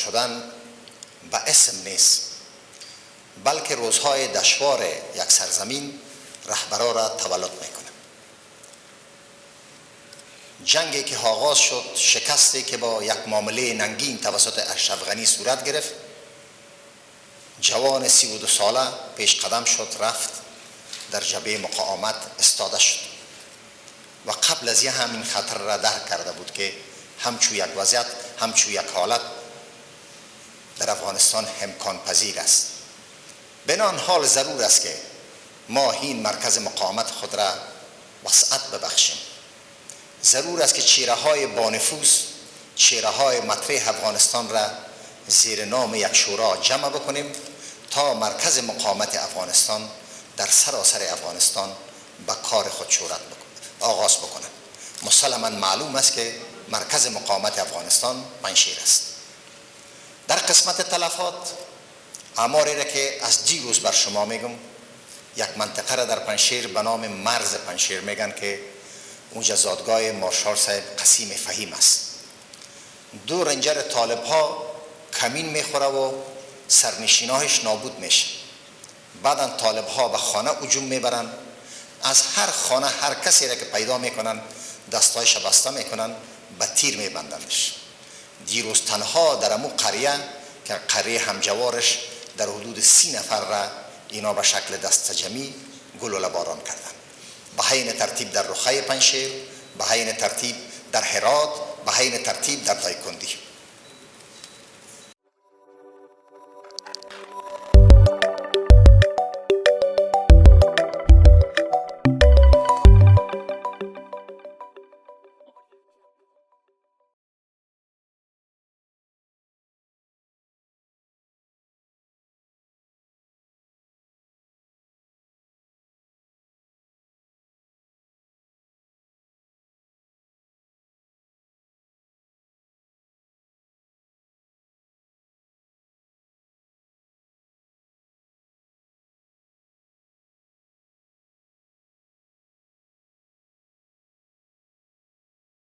شدن به اسم نیست، بلکه روزهای دشوار یک سرزمین رهبران را تولد میکنه. جنگی که آغاز شد، شکستی که با یک معامله ننگین توسط اشرف غنی صورت گرفت، جوان 32 ساله پیش قدم شد، رفت در جبهه مقاومت استاده شد و قبل از این هم این خطر را درک کرده بود که همچون یک وضعیت، همچون یک حالت در افغانستان امکان پذیر است. بنان حال ضرور است که ما این مرکز مقاومت خود را وسعت ببخشیم. ضرور است که چهره های بانفوذ، چهره های مطرح افغانستان را زیر نام یک شورا جمع بکنیم تا مرکز مقاومت افغانستان در سراسر افغانستان به کار خود آغاز بکنه. مسلماً معلوم است که مرکز مقاومت افغانستان پنجشیر است. در قسمت تلفات آماری را که از دیروز بر شما میگم، یک منطقه را در پنجشیر به نام مرز پنجشیر میگن که اونجا زادگاه مارشال صاحب قسیم فهیم است. 2 رنجر طالب ها کمین میخوره و سرنشیناش نابود میشه. بعدا طالب ها به خانه هجوم میبرن، از هر خانه هر کسی را که پیدا میکنن دستایش بسته میکنن، به تیر میبندنش. دیروز تنها در امو قریه که قریه همجوارش در حدود 30 نفر را اینا به شکل دست جمعی گلوله باران کردن. به همین ترتیب در رخای پنجشیر، به همین ترتیب در هرات، به همین ترتیب در دایکندی.